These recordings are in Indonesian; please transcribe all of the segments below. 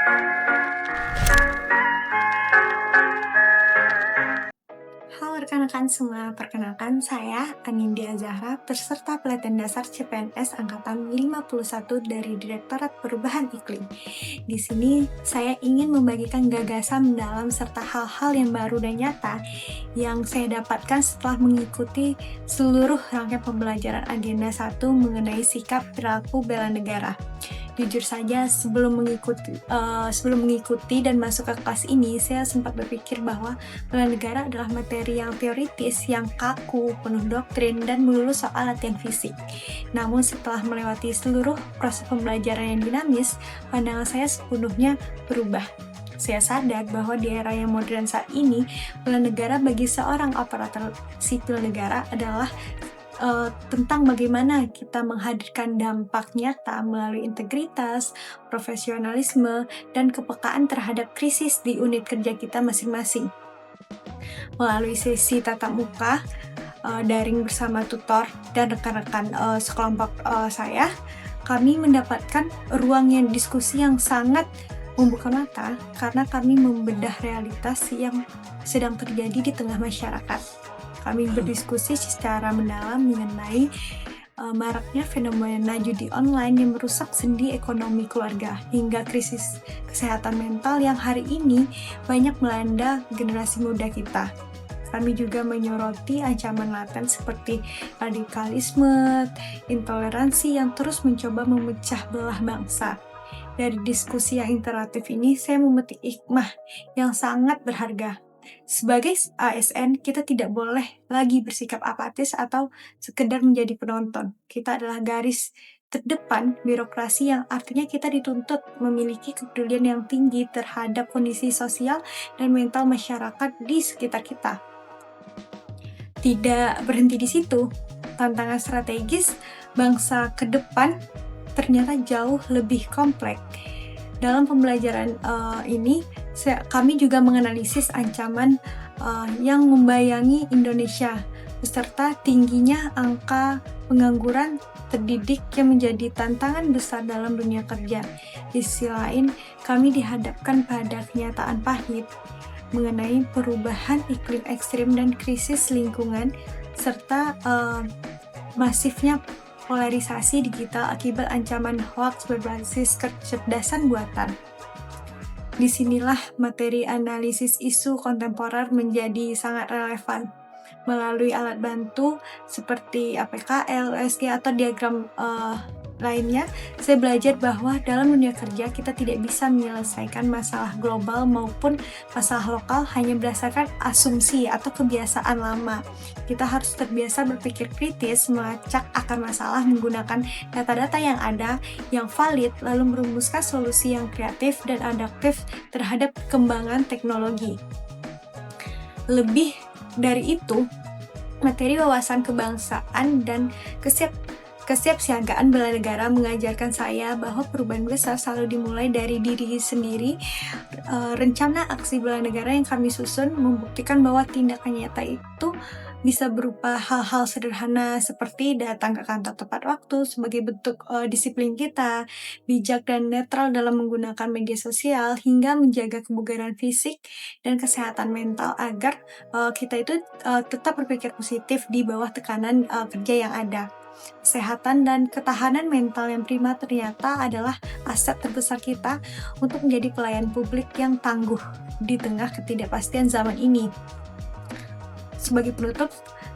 Halo rekan-rekan semua, perkenalkan saya Anindya Zahra, peserta pelatihan dasar CPNS Angkatan 51 dari Direktorat Perubahan Iklim. Di sini saya ingin membagikan gagasan mendalam serta hal-hal yang baru dan nyata yang saya dapatkan setelah mengikuti seluruh rangkaian pembelajaran Agenda 1 mengenai sikap perilaku bela negara. Jujur saja, sebelum mengikuti dan masuk ke kelas ini, saya sempat berpikir bahwa bela negara adalah materi yang teoritis, yang kaku, penuh doktrin, dan melulu soal latihan fisik. Namun setelah melewati seluruh proses pembelajaran yang dinamis, pandangan saya sepenuhnya berubah. Saya sadar bahwa di era yang modern saat ini, bela negara bagi seorang aparatur sipil negara adalah tentang bagaimana kita menghadirkan dampak nyata melalui integritas, profesionalisme, dan kepekaan terhadap krisis di unit kerja kita masing-masing. Melalui sesi tatap muka, daring bersama tutor dan rekan-rekan sekelompok saya, kami mendapatkan ruang yang diskusi yang sangat membuka mata karena kami membedah realitas yang sedang terjadi di tengah masyarakat. Kami berdiskusi secara mendalam mengenai maraknya fenomena judi online yang merusak sendi ekonomi keluarga hingga krisis kesehatan mental yang hari ini banyak melanda generasi muda kita. Kami juga menyoroti ancaman laten seperti radikalisme, intoleransi yang terus mencoba memecah belah bangsa. Dari diskusi yang interaktif ini, saya memetik hikmah yang sangat berharga. Sebagai ASN, kita tidak boleh lagi bersikap apatis atau sekedar menjadi penonton. Kita adalah garis terdepan birokrasi yang artinya kita dituntut memiliki kepedulian yang tinggi terhadap kondisi sosial dan mental masyarakat di sekitar kita. Tidak berhenti di situ, tantangan strategis bangsa ke depan ternyata jauh lebih kompleks. Dalam pembelajaran ini, kami juga menganalisis ancaman yang membayangi Indonesia, beserta tingginya angka pengangguran terdidik yang menjadi tantangan besar dalam dunia kerja. Di sisi lain, kami dihadapkan pada kenyataan pahit mengenai perubahan iklim ekstrim dan krisis lingkungan, serta masifnya polarisasi digital akibat ancaman hoaks berbasis kecerdasan buatan. Disinilah materi analisis isu kontemporer menjadi sangat relevan. Melalui alat bantu seperti APKL, USG, atau diagram lainnya, saya belajar bahwa dalam dunia kerja kita tidak bisa menyelesaikan masalah global maupun masalah lokal hanya berdasarkan asumsi atau kebiasaan lama. Kita harus terbiasa berpikir kritis, melacak akar masalah menggunakan data-data yang ada, yang valid, lalu merumuskan solusi yang kreatif dan adaptif terhadap perkembangan teknologi. Lebih dari itu, materi wawasan kebangsaan dan kesiapsiagaan bela negara mengajarkan saya bahwa perubahan besar selalu dimulai dari diri sendiri. Rencana aksi bela negara yang kami susun membuktikan bahwa tindakan nyata itu bisa berupa hal-hal sederhana seperti datang ke kantor tepat waktu sebagai bentuk disiplin kita, bijak dan netral dalam menggunakan media sosial, hingga menjaga kebugaran fisik dan kesehatan mental agar kita itu tetap berpikir positif di bawah tekanan kerja yang ada. Kesehatan dan ketahanan mental yang prima ternyata adalah aset terbesar kita untuk menjadi pelayan publik yang tangguh di tengah ketidakpastian zaman ini. Sebagai penutup,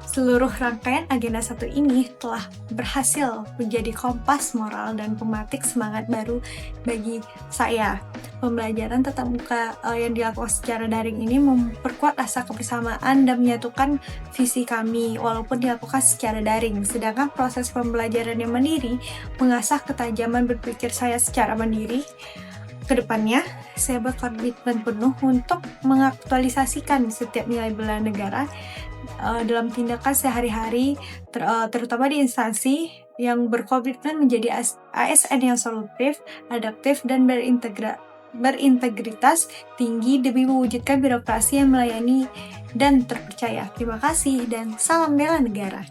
seluruh rangkaian Agenda 1 ini telah berhasil menjadi kompas moral dan pematik semangat baru bagi saya. Pembelajaran tatap muka yang dilakukan secara daring ini memperkuat rasa kebersamaan dan menyatukan visi kami walaupun dilakukan secara daring. Sedangkan proses pembelajaran yang mandiri mengasah ketajaman berpikir saya secara mandiri. Kedepannya, saya berkomitmen penuh untuk mengaktualisasikan setiap nilai bela negara dalam tindakan sehari-hari, terutama di instansi yang berkomitmen menjadi ASN yang solutif, adaptif, dan berintegritas tinggi demi mewujudkan birokrasi yang melayani dan terpercaya. Terima kasih dan salam bela negara.